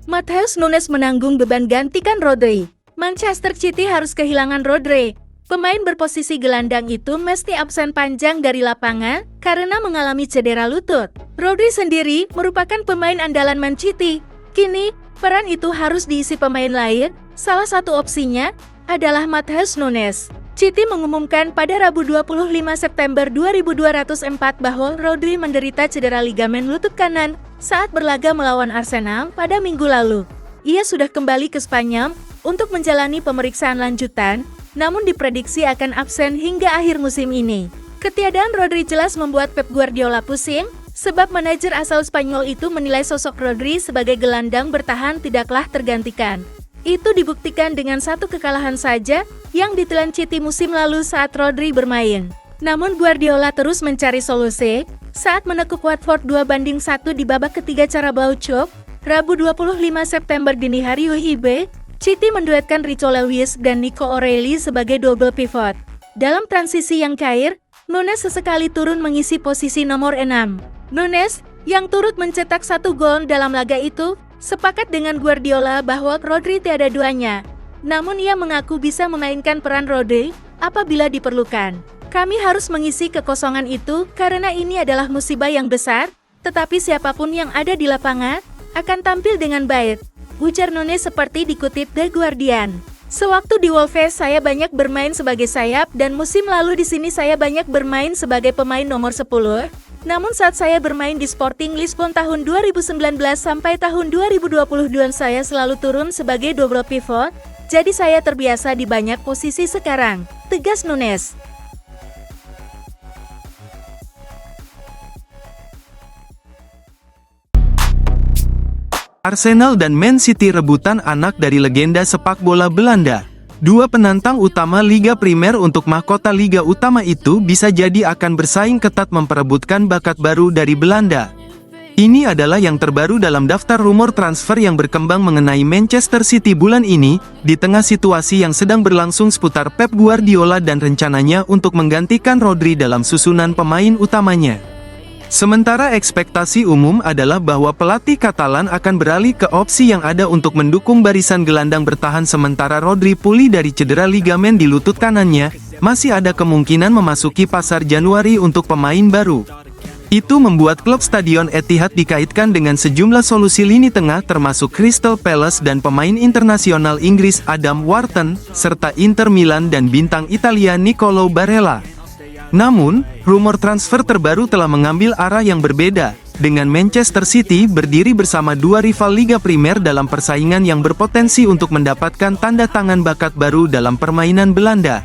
Matheus Nunes menanggung beban gantikan Rodri. Manchester City harus kehilangan Rodri. Pemain berposisi gelandang itu mesti absen panjang dari lapangan karena mengalami cedera lutut. Rodri sendiri merupakan pemain andalan Man City. Kini, peran itu harus diisi pemain lain. Salah satu opsinya adalah Matheus Nunes. City mengumumkan pada Rabu 25 September 2204 bahwa Rodri menderita cedera ligamen lutut kanan saat berlaga melawan Arsenal pada minggu lalu. Ia sudah kembali ke Spanyol untuk menjalani pemeriksaan lanjutan, namun diprediksi akan absen hingga akhir musim ini. Ketiadaan Rodri jelas membuat Pep Guardiola pusing, sebab manajer asal Spanyol itu menilai sosok Rodri sebagai gelandang bertahan tidaklah tergantikan. Itu dibuktikan dengan satu kekalahan saja yang ditelan City musim lalu saat Rodri bermain. Namun Guardiola terus mencari solusi saat menekuk Watford 2-1 di babak ketiga Carabao Cup, Rabu 25 September dini hari WIB, City menduetkan Rico Lewis dan Nico O'Reilly sebagai double pivot. Dalam transisi yang cair, Nunes sesekali turun mengisi posisi nomor 6. Nunes, yang turut mencetak 1 gol dalam laga itu, sepakat dengan Guardiola bahwa Rodri tiada duanya. Namun ia mengaku bisa memainkan peran Rodri apabila diperlukan. Kami harus mengisi kekosongan itu karena ini adalah musibah yang besar, tetapi siapapun yang ada di lapangan akan tampil dengan baik, ujar Nunes seperti dikutip The Guardian. Sewaktu di Wolves saya banyak bermain sebagai sayap dan musim lalu di sini saya banyak bermain sebagai pemain nomor 10. Namun saat saya bermain di Sporting Lisbon tahun 2019 sampai tahun 2022 saya selalu turun sebagai double pivot, jadi saya terbiasa di banyak posisi sekarang, tegas Nunes. Arsenal dan Man City rebutan anak dari legenda sepak bola Belanda. Dua penantang utama Liga Primer untuk mahkota Liga Utama itu bisa jadi akan bersaing ketat memperebutkan bakat baru dari Belanda. Ini adalah yang terbaru dalam daftar rumor transfer yang berkembang mengenai Manchester City bulan ini, di tengah situasi yang sedang berlangsung seputar Pep Guardiola dan rencananya untuk menggantikan Rodri dalam susunan pemain utamanya. Sementara ekspektasi umum adalah bahwa pelatih Katalan akan beralih ke opsi yang ada untuk mendukung barisan gelandang bertahan sementara Rodri pulih dari cedera ligamen di lutut kanannya, masih ada kemungkinan memasuki pasar Januari untuk pemain baru. Itu membuat klub Stadion Etihad dikaitkan dengan sejumlah solusi lini tengah termasuk Crystal Palace dan pemain internasional Inggris Adam Wharton, serta Inter Milan dan bintang Italia Niccolò Barella. Namun, rumor transfer terbaru telah mengambil arah yang berbeda, dengan Manchester City berdiri bersama dua rival Liga Primer dalam persaingan yang berpotensi untuk mendapatkan tanda tangan bakat baru dalam permainan Belanda.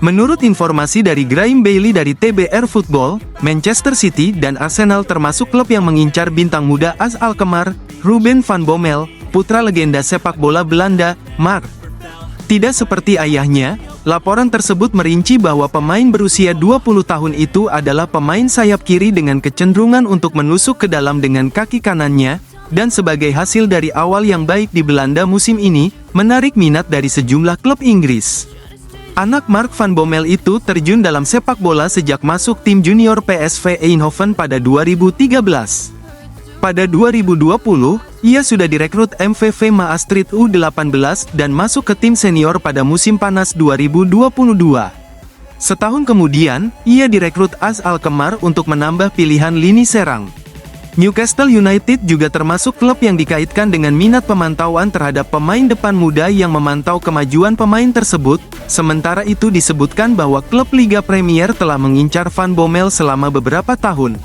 Menurut informasi dari Graeme Bailey dari TBR Football, Manchester City dan Arsenal termasuk klub yang mengincar bintang muda AS Alkmaar, Ruben van Bommel, putra legenda sepak bola Belanda, Mark. Tidak seperti ayahnya, laporan tersebut merinci bahwa pemain berusia 20 tahun itu adalah pemain sayap kiri dengan kecenderungan untuk menusuk ke dalam dengan kaki kanannya, dan sebagai hasil dari awal yang baik di Belanda musim ini, menarik minat dari sejumlah klub Inggris. Anak Mark van Bommel itu terjun dalam sepak bola sejak masuk tim junior PSV Eindhoven pada 2013. Pada 2020, ia sudah direkrut MVV Maastricht U18 dan masuk ke tim senior pada musim panas 2022. Setahun kemudian, ia direkrut AS Alkmaar untuk menambah pilihan lini serang. Newcastle United juga termasuk klub yang dikaitkan dengan minat pemantauan terhadap pemain depan muda yang memantau kemajuan pemain tersebut, sementara itu disebutkan bahwa klub Liga Premier telah mengincar Van Bommel selama beberapa tahun.